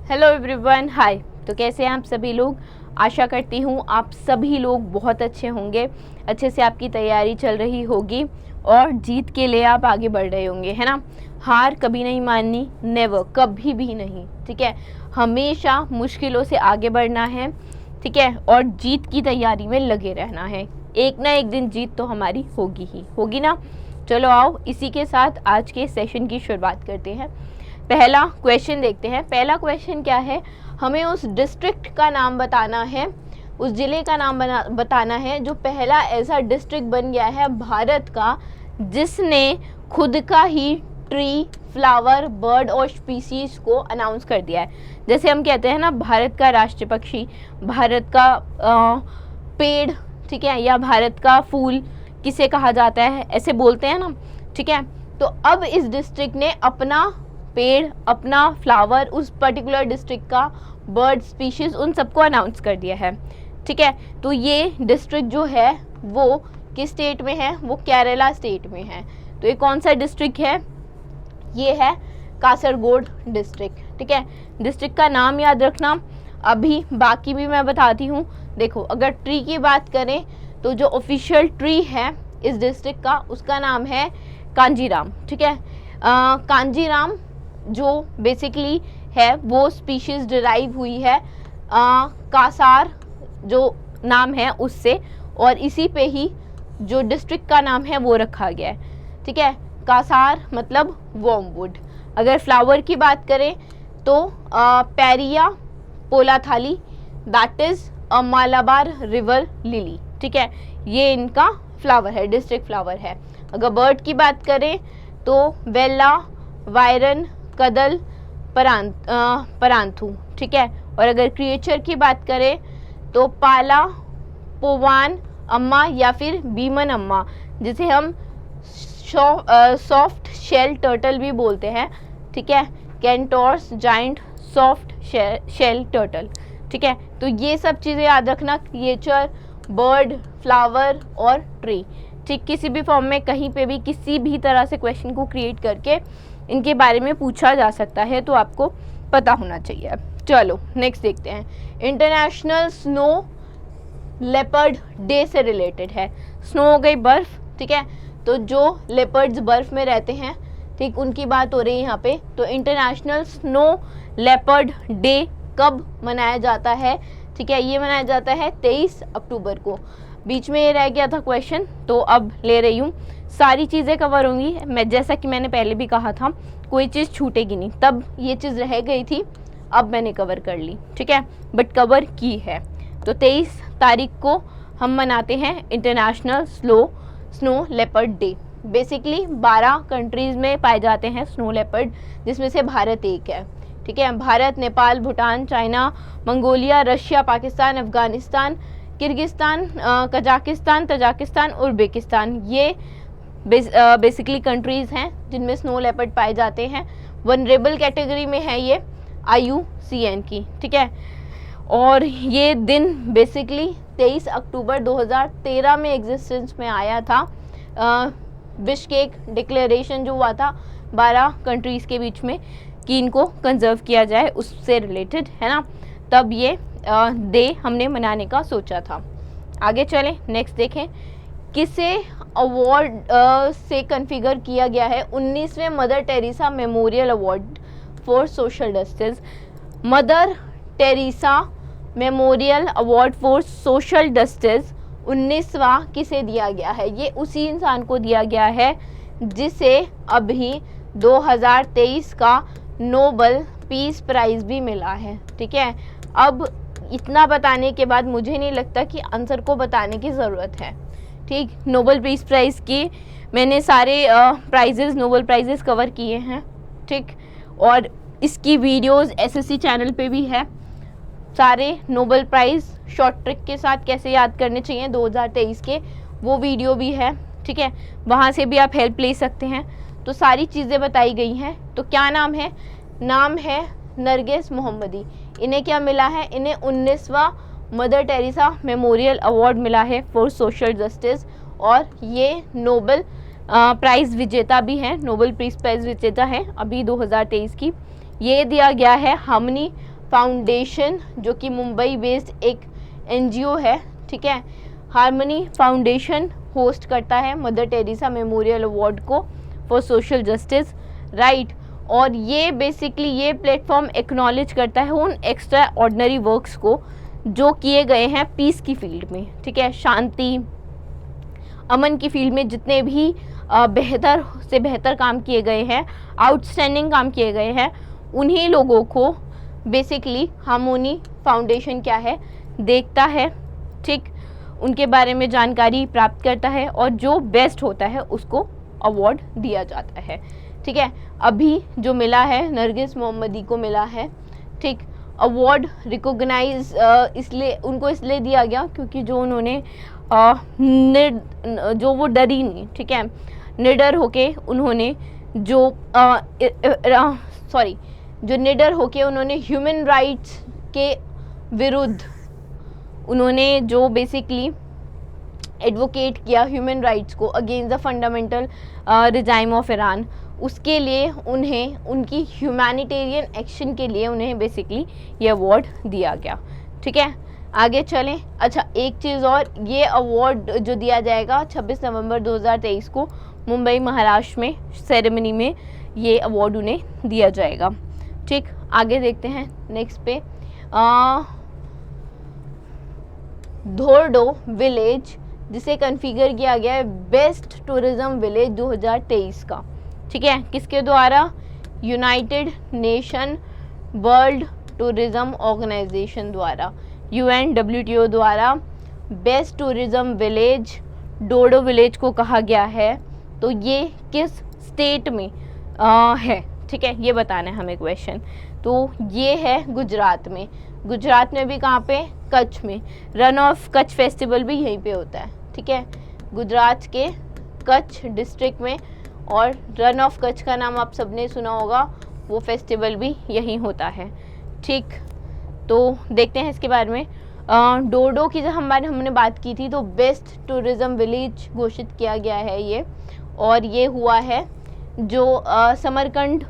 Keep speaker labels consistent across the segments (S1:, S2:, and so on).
S1: Hello everyone, हाय। तो कैसे हैं आप सभी लोग। आशा करती हूँ आप सभी लोग बहुत अच्छे होंगे, अच्छे से आपकी तैयारी चल रही होगी और जीत के लिए आप आगे बढ़ रहे होंगे, है ना। हार कभी नहीं माननी, नेवर, कभी भी नहीं, ठीक है। हमेशा मुश्किलों से आगे बढ़ना है, ठीक है, और जीत की तैयारी में लगे रहना है। एक ना एक दिन जीत तो हमारी होगी ही होगी ना। चलो आओ, इसी के साथ आज के सेशन की शुरुआत करते हैं। पहला क्वेश्चन देखते हैं। पहला क्वेश्चन क्या है, हमें उस डिस्ट्रिक्ट का नाम बताना है, उस ज़िले का नाम बताना है जो पहला ऐसा डिस्ट्रिक्ट बन गया है भारत का जिसने खुद का ही ट्री, फ्लावर, बर्ड और स्पीसीज को अनाउंस कर दिया है। जैसे हम कहते हैं ना, भारत का राष्ट्रीय पक्षी, भारत का पेड़, ठीक है, या भारत का फूल किसे कहा जाता है, ऐसे बोलते हैं ना, ठीक है। तो अब इस डिस्ट्रिक्ट ने अपना पेड़, अपना फ्लावर, उस पर्टिकुलर डिस्ट्रिक्ट का बर्ड स्पीशीज, उन सबको अनाउंस कर दिया है, ठीक है। तो ये डिस्ट्रिक्ट जो है वो किस स्टेट में है, वो केरला स्टेट में है। तो ये कौन सा डिस्ट्रिक्ट है, ये है कासरगोड डिस्ट्रिक्ट, ठीक है। डिस्ट्रिक्ट का नाम याद रखना। अभी बाकी भी मैं बताती हूँ। देखो, अगर ट्री की बात करें तो जो ऑफिशियल ट्री है इस डिस्ट्रिक्ट का, उसका नाम है कांजीराम, ठीक है। कांजीराम जो बेसिकली है वो स्पीशीज़ डिराइव हुई है कासार जो नाम है उससे, और इसी पे ही जो डिस्ट्रिक्ट का नाम है वो रखा गया है, ठीक है। कासार मतलब वॉर्मवुड। अगर फ्लावर की बात करें तो Periya Polathali, that is a Malabar river lily, ठीक है। ये इनका फ्लावर है, डिस्ट्रिक्ट फ्लावर है। अगर बर्ड की बात करें तो वेला, वायरन, कदल, परांथू, ठीक है। और अगर क्रिएचर की बात करें तो पाला, पोवान अम्मा या फिर बीमन अम्मा, जिसे हम सॉफ्ट शेल टर्टल भी बोलते हैं, ठीक है। कैंटोर्स जाइंट सॉफ्ट शेल टर्टल, ठीक है। तो ये सब चीज़ें याद रखना, क्रिएचर, बर्ड, फ्लावर और ट्री, ठीक। किसी भी फॉर्म में कहीं पे भी किसी भी तरह से क्वेश्चन को क्रिएट करके इनके बारे में पूछा जा सकता है, तो आपको पता होना चाहिए। चलो नेक्स्ट देखते हैं। इंटरनेशनल स्नो लेपर्ड डे से रिलेटेड है। स्नो हो गई बर्फ़, ठीक है। तो जो लेपर्ड्स बर्फ़ में रहते हैं, ठीक, उनकी बात हो रही है यहाँ पे। तो इंटरनेशनल स्नो लेपर्ड डे कब मनाया जाता है, ठीक है। ये मनाया जाता है 23 अक्टूबर को। बीच में ये रह गया था क्वेश्चन, तो अब ले रही हूँ। सारी चीज़ें कवर होंगी, मैं जैसा कि मैंने पहले भी कहा था, कोई चीज़ छूटेगी नहीं। तब ये चीज़ रह गई थी, अब मैंने कवर कर ली, ठीक है, बट कवर की है। तो 23 तारीख को हम मनाते हैं international snow leopard day. Basically 12 countries में पाए जाते हैं स्नो लेपर्ड, जिसमें से भारत एक है, ठीक है। Bharat, Nepal, Bhutan, China, Mongolia, Russia, Pakistan, Afghanistan, Kyrgyzstan, Kazakhstan, Tajikistan, Uzbekistan, ये बेसिकली कंट्रीज़ हैं जिनमें स्नो लेपर्ड पाए जाते हैं। वनरेबल कैटेगरी में है ये IUCN की, ठीक है। और ये दिन बेसिकली 23 अक्टूबर 2013 में एग्जिस्टेंस में आया था। बिश्केक डिक्लेरेशन जो हुआ था 12 कंट्रीज़ के बीच में कि इनको कंजर्व किया जाए, उससे रिलेटेड, है ना। तब ये डे हमने मनाने का सोचा था। आगे चलें, नेक्स्ट देखें। किसे अवार्ड से कन्फिगर किया गया है 19वें Mother Teresa Memorial Award for Social Justice. Mother Teresa Memorial Award for Social Justice 19वां किसे दिया गया है? ये उसी इंसान को दिया गया है जिसे अभी 2023 का नोबल पीस प्राइज़ भी मिला है, ठीक है। अब इतना बताने के बाद मुझे नहीं लगता कि आंसर को बताने की ज़रूरत है, ठीक। नोबल पीस प्राइज़ की मैंने सारे प्राइजेज़, नोबल प्राइजेज़ कवर किए हैं, ठीक। और इसकी वीडियोस SSC चैनल पे भी है। सारे नोबल प्राइज़ शॉर्ट ट्रिक के साथ कैसे याद करने चाहिए 2023 के, वो वीडियो भी है, ठीक है। वहाँ से भी आप हेल्प ले सकते हैं। तो सारी चीज़ें बताई गई हैं। तो क्या नाम है? नाम है नरगिस मोहम्मदी। इन्हें क्या मिला है? इन्हें 19वां मदर टेरेसा मेमोरियल अवार्ड मिला है फॉर सोशल जस्टिस, और ये नोबल प्राइज़ विजेता भी हैं, नोबल पीस प्राइज़ विजेता है अभी 2023 की। ये दिया गया है हमनी फाउंडेशन जो कि मुंबई बेस्ड एक NGO है, ठीक है। हार्मनी फाउंडेशन होस्ट करता है मदर टेरेसा मेमोरियल अवार्ड को फॉर सोशल जस्टिस, राइट। और ये बेसिकली ये प्लेटफॉर्म एक्नॉलेज करता है उन एक्स्ट्रा ऑर्डिनरी वर्क्स को जो किए गए हैं पीस की फील्ड में, ठीक है, शांति अमन की फील्ड में जितने भी बेहतर से बेहतर काम किए गए हैं, आउटस्टैंडिंग काम किए गए हैं, उन्हीं लोगों को बेसिकली हार्मनी फाउंडेशन क्या है देखता है, ठीक, उनके बारे में जानकारी प्राप्त करता है और जो बेस्ट होता है उसको अवार्ड दिया जाता है, ठीक है। अभी जो मिला है नरगिस मोहम्मदी को मिला है, ठीक, अवार्ड रिकॉग्नाइज इसलिए दिया गया क्योंकि जो उन्होंने जो वो डरी नहीं, ठीक है, निडर होके उन्होंने जो निडर होके उन्होंने ह्यूमन राइट्स के विरुद्ध उन्होंने जो बेसिकली एडवोकेट किया ह्यूमन राइट्स को against the fundamental regime of Iran, उसके लिए उन्हें उनकी ह्यूमैनिटेरियन एक्शन के लिए उन्हें बेसिकली ये अवार्ड दिया गया, ठीक है। आगे चलें। अच्छा, एक चीज़ और, ये अवार्ड जो दिया जाएगा 26 नवंबर 2023 को मुंबई महाराष्ट्र में सेरेमनी में ये अवार्ड उन्हें दिया जाएगा, ठीक। आगे देखते हैं नेक्स्ट पे, धोर्डो विलेज जिसे कन्फिगर किया गया है बेस्ट टूरिज्म विलेज 2023 का, ठीक है, किसके द्वारा, United Nation World Tourism Organisation द्वारा, UNWTO द्वारा बेस्ट टूरिज्म विलेज डोडो विलेज को कहा गया है। तो ये किस स्टेट में है, ठीक है, ये बताना है हमें क्वेश्चन। तो ये है गुजरात में। गुजरात में भी कहाँ पे, कच्छ में। रन ऑफ कच्छ फेस्टिवल भी यहीं पे होता है, ठीक है, गुजरात के कच्छ डिस्ट्रिक्ट में। और रन ऑफ कच्छ का नाम आप सबने सुना होगा, वो फेस्टिवल भी यहीं होता है, ठीक। तो देखते हैं इसके बारे में। डोडो की जब हमने बात की थी तो बेस्ट टूरिज्म विलेज घोषित किया गया है ये, और ये हुआ है जो समरकंद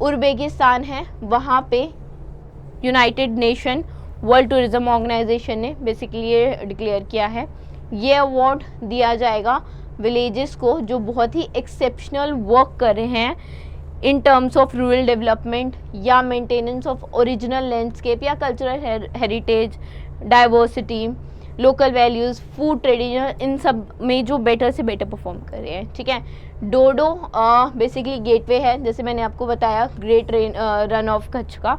S1: उज़्बेकिस्तान है, वहाँ पे United Nation World Tourism Organisation ने बेसिकली ये डिक्लेयर किया है। ये अवार्ड दिया जाएगा विलेजेस को जो बहुत ही एक्सेप्शनल वर्क कर रहे हैं in terms of rural development या मेंटेनेंस ऑफ ओरिजिनल लैंडस्केप या cultural heritage, diversity, local values, food tradition, इन सब में जो बेटर से बेटर परफॉर्म कर रहे हैं, ठीक है। डोडो बेसिकली गेटवे है, जैसे मैंने आपको बताया, ग्रेट रन ऑफ कच्छ का,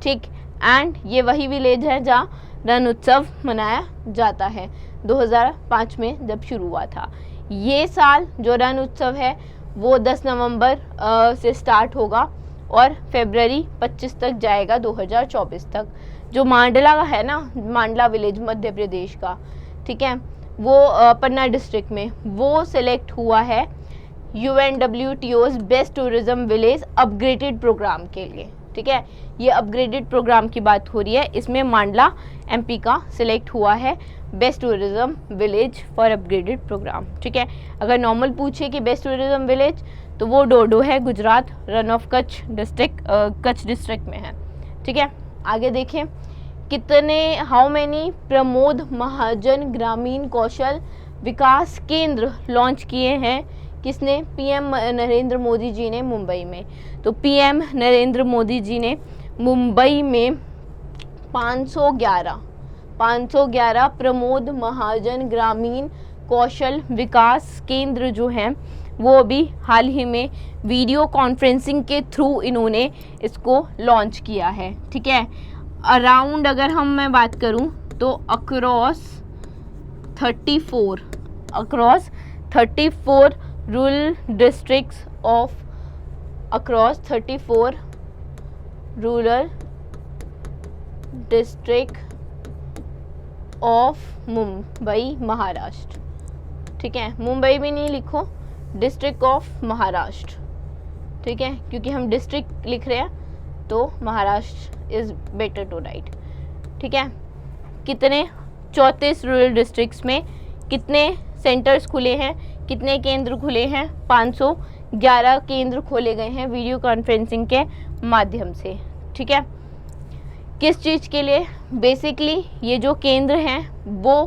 S1: ठीक। एंड ये वही विलेज है जहाँ रण उत्सव मनाया जाता है 2005 में जब शुरू हुआ था। ये साल जो रण उत्सव है वो 10 नवंबर से स्टार्ट होगा और फरवरी 25 तक जाएगा 2024 तक। जो मांडला का है ना, मांडला विलेज मध्य प्रदेश का, ठीक है, वो पन्ना डिस्ट्रिक्ट में, वो सिलेक्ट हुआ है UNWTO's best tourism village upgraded programme के लिए, ठीक है। ये अपग्रेडेड प्रोग्राम की बात हो रही है, इसमें मांडला MP का सिलेक्ट हुआ है best tourism village for upgraded programme, ठीक है। अगर नॉर्मल पूछे कि बेस्ट टूरिज्म विलेज तो वो डोडो है, Gujarat, run of Kutch district में है, ठीक है। आगे देखें, हाउ मेनी प्रमोद महाजन ग्रामीण कौशल विकास केंद्र लॉन्च किए हैं, किसने, PM नरेंद्र मोदी जी ने मुंबई में। तो PM नरेंद्र मोदी जी ने मुंबई में 511 प्रमोद महाजन ग्रामीण कौशल विकास केंद्र जो हैं वो अभी हाल ही में वीडियो कॉन्फ्रेंसिंग के थ्रू इन्होंने इसको लॉन्च किया है, ठीक है। अराउंड अगर मैं बात करूं तो across 34 rural districts of rural district of Mumbai Maharashtra, ठीक है। मुंबई भी नहीं लिखो, डिस्ट्रिक्ट ऑफ महाराष्ट्र, ठीक है, क्योंकि हम डिस्ट्रिक्ट लिख रहे हैं तो Maharashtra is better to write, ठीक है। कितने 34 रूरल डिस्ट्रिक्ट्स में कितने सेंटर्स खुले हैं, कितने केंद्र खुले हैं, 511 केंद्र खोले गए हैं वीडियो कॉन्फ्रेंसिंग के माध्यम से, ठीक है। किस चीज़ के लिए? बेसिकली ये जो केंद्र हैं वो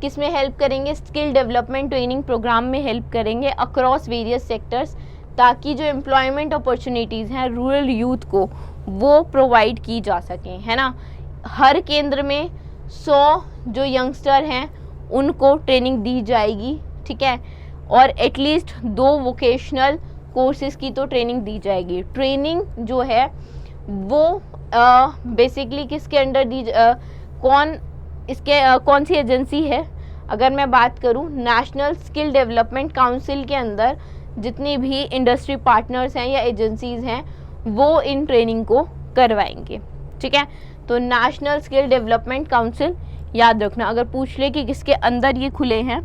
S1: किस में हेल्प करेंगे? स्किल डेवलपमेंट ट्रेनिंग प्रोग्राम में हेल्प करेंगे अक्रॉस वेरियस सेक्टर्स, ताकि जो एम्प्लॉयमेंट अपॉर्चुनिटीज़ हैं रूरल यूथ को वो प्रोवाइड की जा सकें, है ना। हर केंद्र में 100 जो यंगस्टर हैं उनको ट्रेनिंग दी जाएगी, ठीक है। और एटलीस्ट 2 वोकेशनल कोर्सेज़ की तो ट्रेनिंग दी जाएगी। ट्रेनिंग जो है वो बेसिकली किसके अंडर दी कौन इसके कौन सी एजेंसी है? अगर मैं बात करूं, नेशनल स्किल डेवलपमेंट काउंसिल के अंदर जितनी भी इंडस्ट्री पार्टनर्स हैं या एजेंसीज़ हैं वो इन ट्रेनिंग को करवाएंगे, ठीक है। तो नेशनल स्किल डेवलपमेंट काउंसिल याद रखना, अगर पूछ ले कि किसके अंदर ये खुले हैं,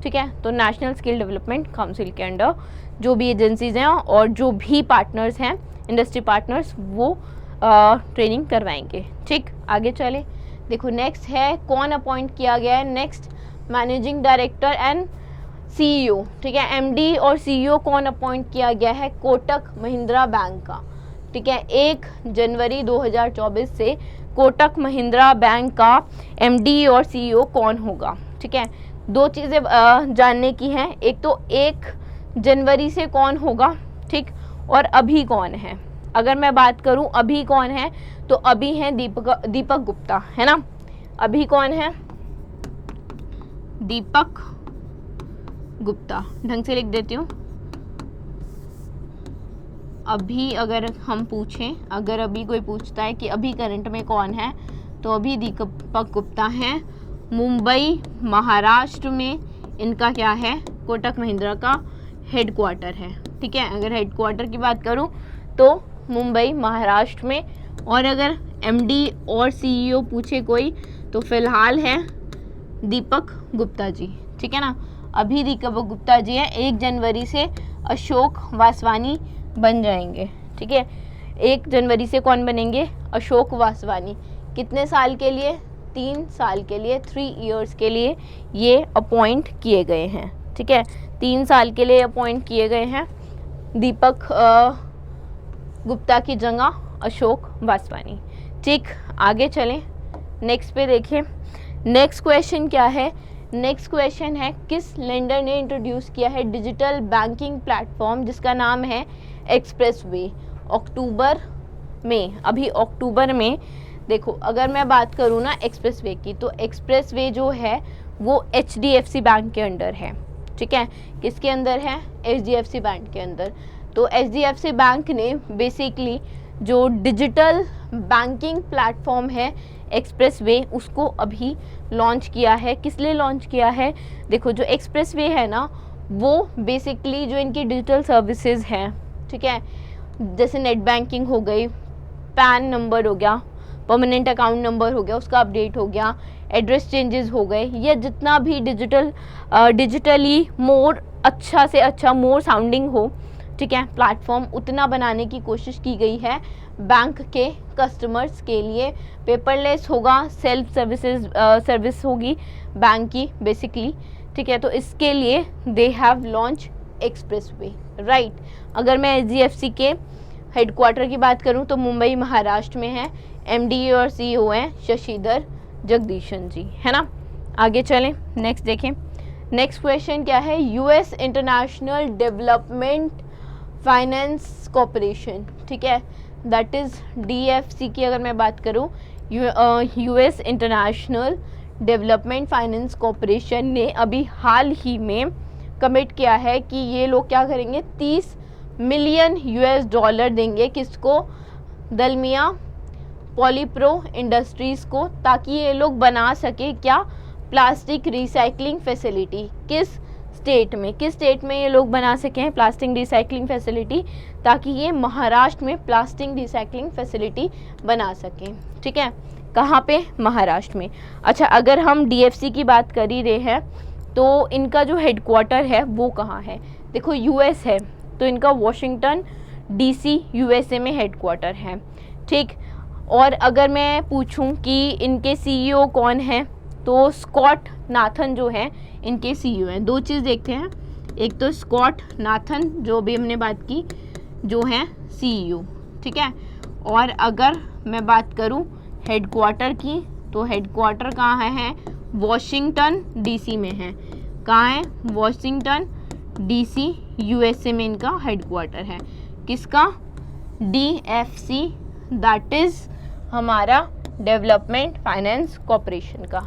S1: ठीक है, तो नेशनल स्किल डेवलपमेंट काउंसिल के अंडर जो भी एजेंसीज़ हैं और जो भी पार्टनर्स हैं इंडस्ट्री पार्टनर्स वो ट्रेनिंग करवाएंगे, ठीक। आगे चले, देखो नेक्स्ट है कौन अपॉइंट किया गया है। Next managing director and CEO, ठीक है। एमडी और सीईओ कौन अपॉइंट किया गया है? कोटक महिंद्रा बैंक का, ठीक है। 1 जनवरी 2024 से कोटक महिंद्रा बैंक का एमडी और सीईओ कौन होगा, ठीक है। 2 चीज़ें जानने की हैं, एक तो 1 जनवरी से कौन होगा, ठीक, और अभी कौन है। अगर मैं बात करूं अभी कौन है, तो अभी हैं दीपक गुप्ता, है ना। अभी कौन है? दीपक गुप्ता, ढंग से लिख देती हूँ। अभी अगर हम पूछें, अगर अभी कोई पूछता है कि अभी करंट में कौन है, तो अभी दीपक गुप्ता हैं। मुंबई महाराष्ट्र में इनका क्या है? कोटक महिंद्रा का हेडक्वार्टर है, ठीक है। अगर हेडक्वार्टर की बात करूं तो मुंबई महाराष्ट्र में, और अगर एमडी और सीईओ पूछे कोई तो फिलहाल है दीपक गुप्ता जी, ठीक है ना। अभी दीपक गुप्ता जी हैं, 1 जनवरी से अशोक वासवानी बन जाएंगे, ठीक है। 1 जनवरी से कौन बनेंगे? अशोक वासवानी। कितने साल के लिए? 3 साल के लिए, 3 इयर्स के लिए ये अपॉइंट किए गए हैं, ठीक है। 3 साल के लिए अपॉइंट किए गए हैं दीपक गुप्ता की जगह अशोक वासवानी, ठीक। आगे चलें, नेक्स्ट पे देखें। नेक्स्ट क्वेश्चन क्या है? नेक्स्ट क्वेश्चन है किस लेंडर ने इंट्रोड्यूस किया है डिजिटल बैंकिंग प्लेटफॉर्म जिसका नाम है एक्सप्रेस वे? अक्टूबर में, अभी अक्टूबर में, देखो अगर मैं बात करूँ ना एक्सप्रेस वे की, तो एक्सप्रेस वे जो है वो HDFC बैंक के अंडर है, ठीक है। किसके अंदर है? HDFC बैंक के अंदर। तो HDFC बैंक ने बेसिकली जो डिजिटल बैंकिंग प्लेटफॉर्म है एक्सप्रेस वे उसको अभी लॉन्च किया है। किस लिए लॉन्च किया है? देखो जो एक्सप्रेस वे है ना वो बेसिकली जो इनकी डिजिटल सर्विसेज हैं, ठीक है, जैसे नेट बैंकिंग हो गई, पैन नंबर हो गया, परमानेंट अकाउंट नंबर हो गया, उसका अपडेट हो गया, एड्रेस चेंजेस हो गए, या जितना भी डिजिटली मोर अच्छा से अच्छा मोर साउंडिंग हो, ठीक है, प्लेटफॉर्म उतना बनाने की कोशिश की गई है बैंक के कस्टमर्स के लिए। पेपरलेस होगा, सेल्फ सर्विस होगी बैंक की बेसिकली, ठीक है। तो इसके लिए they have launch express way, right. अगर मैं HDFC के हेडक्वार्टर की बात करूं तो मुंबई महाराष्ट्र में है। MD और CEO हैं शशिधर जगदीशन जी, है ना। आगे चलें, नेक्स्ट देखें। नेक्स्ट क्वेश्चन क्या है? US international development finance corporation, ठीक है, दैट इज़ DFC की अगर मैं बात करूं, US international development finance corporation ने अभी हाल ही में कमिट किया है कि ये लोग क्या करेंगे, $30 मिलियन देंगे किसको? दलमिया पॉलीप्रो इंडस्ट्रीज़ को, ताकि ये लोग बना सके क्या? Plastic recycling facility. किस स्टेट में ये लोग बना सकें प्लास्टिक रिसाइकलिंग फैसिलिटी, ताकि ये महाराष्ट्र में प्लास्टिक रिसाइकलिंग फैसिलिटी बना सकें, ठीक है। कहाँ पे? महाराष्ट्र में। अच्छा, अगर हम DFC की बात कर ही रहे हैं तो इनका जो हेडक्वार्टर है वो कहाँ है? देखो US है तो इनका वॉशिंगटन DC USA में हेडक्वार्टर है, ठीक। और अगर मैं पूछूं कि इनके CEO कौन है, तो स्कॉट नाथन जो है इनके CEO हैं। 2 चीज़ देखते हैं, एक तो स्कॉट नाथन जो भी हमने बात की जो है CEO, ठीक है, और अगर मैं बात करूं हेडक्वार्टर की, तो हेडक्वार्टर कहाँ है? वॉशिंगटन डीसी में है। कहाँ है? वॉशिंगटन डीसी, यूएसए में इनका हेडक्वार्टर है। किसका? DFC, दैट इज हमारा डेवलपमेंट फाइनेंस कॉरपोरेशन का।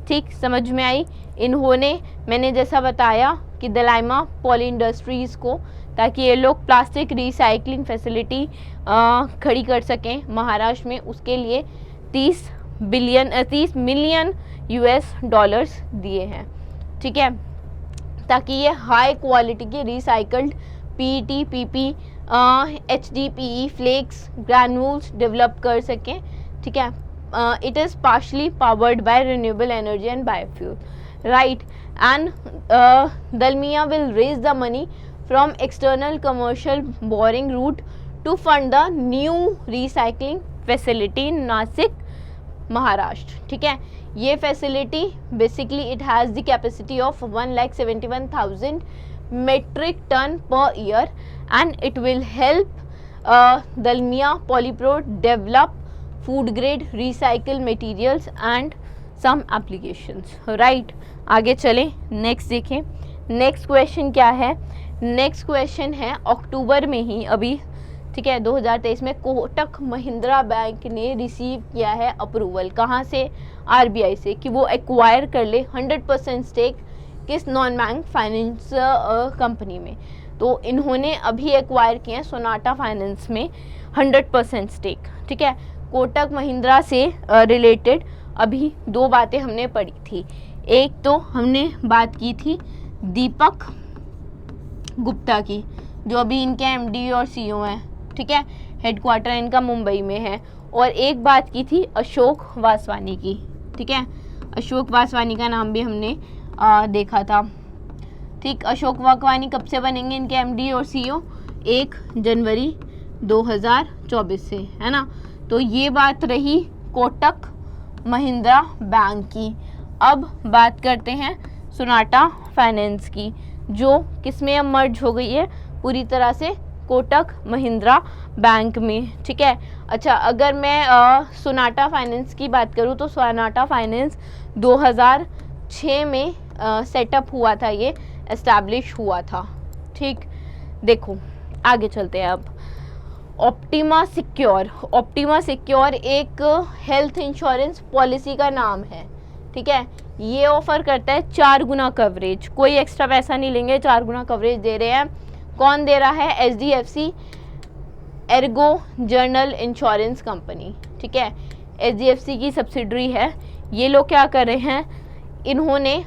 S1: ठीक, समझ में आई? इन्होंने, मैंने जैसा बताया कि दलाइमा पॉली इंडस्ट्रीज़ को, ताकि ये लोग प्लास्टिक रिसाइकलिंग फैसिलिटी खड़ी कर सकें महाराष्ट्र में, उसके लिए 30 मिलियन US$ दिए हैं। ठीक है, ताकि ये हाई क्वालिटी के recycled PET, PP, HDPE flakes granules develop कर सकें। ठीक है, it is partially powered by renewable energy and biofuel, right? And Dalmia will raise the money from external commercial borrowing route to fund the new recycling facility in Nasik, Maharashtra. ठीक है, ये facility basically it has the capacity of 1,71,000 metric ton per year, and it will help Dalmia Polypro develop food grade recycled materials and some applications, right? आगे चलें, next देखें। Next question क्या है? Next question है अक्टूबर में ही अभी, ठीक है, 2023 में कोटक महिंद्रा बैंक ने रिसीव किया है अप्रूवल। कहाँ से? RBI से, कि वो एक्वायर कर ले 100% स्टेक किस नॉन बैंक फाइनेंस कंपनी में। तो इन्होंने अभी एक्वायर किया है सोनाटा फाइनेंस में 100% स्टेक। ठीक है, कोटक महिंद्रा से रिलेटेड अभी दो बातें हमने पढ़ी थी। एक तो हमने बात की थी दीपक गुप्ता की, जो अभी इनके MD और CEO हैं। ठीक है, हेडक्वार्टर इनका मुंबई में है। और एक बात की थी अशोक वासवानी की। ठीक है, अशोक वासवानी का नाम भी हमने देखा था। ठीक, अशोक वासवानी कब से बनेंगे इनके MD और CEO? 1 जनवरी 2024 से, है ना। तो ये बात रही कोटक महिंद्रा बैंक की। अब बात करते हैं सोनाटा फाइनेंस की, जो किसमें अब मर्ज हो गई है पूरी तरह से कोटक महिंद्रा बैंक में। ठीक है, अच्छा, अगर मैं सोनाटा फाइनेंस की बात करूँ तो सोनाटा फाइनेंस 2006 में सेटअप हुआ था, ये एस्टैब्लिश हुआ था। ठीक, देखो आगे चलते हैं अब। ऑप्टिमा सिक्योर एक हेल्थ इंश्योरेंस पॉलिसी का नाम है। ठीक है, ये ऑफर करता है 4 गुना कवरेज, कोई एक्स्ट्रा पैसा नहीं लेंगे, 4 गुना कवरेज दे रहे हैं। कौन दे रहा है? HDFC Ergo general insurance company. ठीक है, HDFC की सब्सिडरी है। ये लोग क्या कर रहे हैं, इन्होंने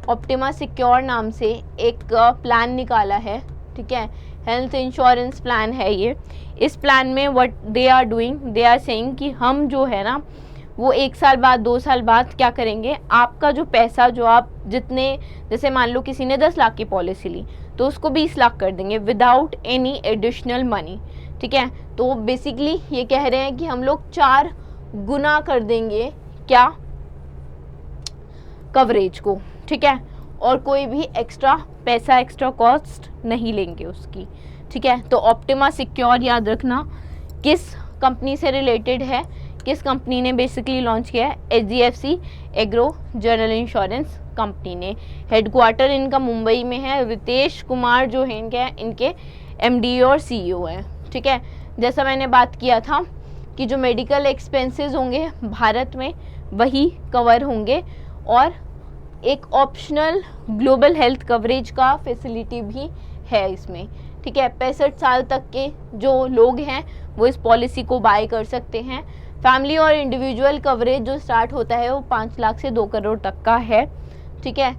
S1: ऑप्टिमा सिक्योर नाम से एक प्लान निकाला है। ठीक है, हेल्थ इंश्योरेंस प्लान है ये। इस प्लान में what they are doing, they are saying कि हम जो है ना वो 1 साल बाद 2 साल बाद क्या करेंगे, आपका जो पैसा जो आप जितने, जैसे मान लो किसी ने 10 लाख की पॉलिसी ली तो उसको 20 लाख कर देंगे विदाउट एनी एडिशनल मनी। ठीक है, तो बेसिकली ये कह रहे हैं कि हम लोग 4 गुना कर देंगे क्या, कवरेज को। ठीक है, और कोई भी एक्स्ट्रा पैसा, एक्स्ट्रा कॉस्ट नहीं लेंगे उसकी। ठीक है, तो ऑप्टिमा सिक्योर याद रखना किस कंपनी से रिलेटेड है, किस कंपनी ने बेसिकली लॉन्च किया है? HDFC agro general insurance company ने। हेडक्वार्टर इनका मुंबई में है। रितेश कुमार जो है इनके MD और CEO हैं। ठीक है, जैसा मैंने बात किया था कि जो मेडिकल एक्सपेंसेस होंगे भारत में वही कवर होंगे, और एक ऑप्शनल ग्लोबल हेल्थ कवरेज का फैसिलिटी भी है इसमें। ठीक है, 65 साल तक के जो लोग हैं वो इस पॉलिसी को बाय कर सकते हैं। फैमिली और इंडिविजुअल कवरेज जो स्टार्ट होता है वो 5 लाख से 2 करोड़ तक का है। ठीक है,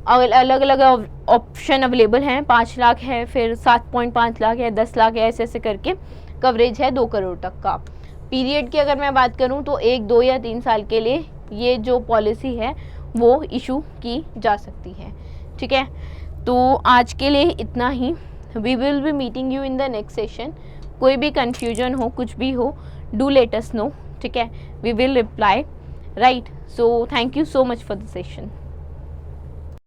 S1: अलग अलग ऑप्शन अवेलेबल हैं। 5 लाख है, फिर 7.5 लाख है, 10 लाख है, ऐसे ऐसे करके कवरेज है 2 करोड़ तक का। पीरियड की अगर मैं बात करूं तो 1, 2 या 3 साल के लिए ये जो पॉलिसी है वो इशू की जा सकती है। ठीक है, तो आज के लिए इतना ही। We will be meeting you in the next session. कोई भी कन्फ्यूजन हो, कुछ भी हो, डू लेट अस नो। ठीक है, we will reply, right. So thank you so much for the session.